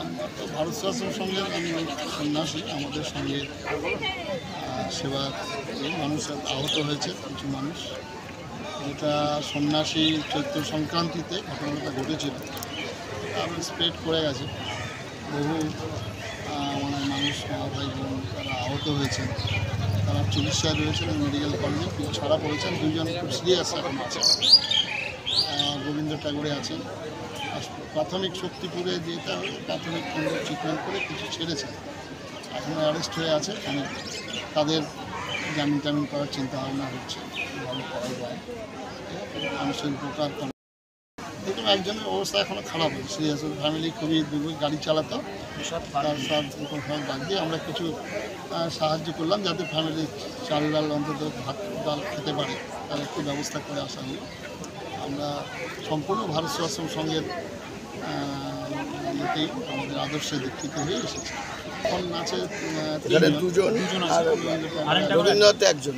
আমরা তো ভারত সেবাশ্রম সঙ্গে আমি সন্ন্যাসী, আমাদের সঙ্গে সেবা মানুষ আহত হয়েছে কিছু মানুষ। যেটা সন্ন্যাসী চৈত্র সংক্রান্তিতে ঘটনাটা ঘটেছিল, আবার স্প্রেড করে গেছে। বহু মানুষ ভাই বোন তারা আহত হয়েছেন, তারা চিকিৎসায় রয়েছেন মেডিকেল কলেজে, কিছু ছাড়া পড়েছেন, দুইজন খুব সিরিয়াস এখন আছে। গোবিন্দ ঠাকুরে আছেন। প্রাথমিক শক্তিপুরে যেটা প্রাথমিক কেন্দ্র ট্রিটমেন্ট করে কিছু ছেড়েছে, এখনও অ্যারেস্ট হয়ে আছে। তাদের জামিন টামিন করার চিন্তা ভাবনা হচ্ছে, ভালো করা যায়, মানুষের উপকার করে। দেখুন একজনের অবস্থা এখনও খারাপ হয়েছে, সিরিয়াস ফ্যামিলি খুবই দুর্বল, গাড়ি চালাতো, তার সব বাদ দিয়ে আমরা কিছু সাহায্য করলাম যাতে ফ্যামিলি চাল ডাল অন্তত ভাত ডাল খেতে পারে, তার একটু ব্যবস্থা করে আসা হলো। আমরা সম্পূর্ণ ভারত সেবাশ্রম সঙ্গের ইয়েতেই আমাদের আদর্শে দীক্ষিত হয়ে এসেছে। এখন আছে দুজন আর রবীন্দ্রনাথ একজন।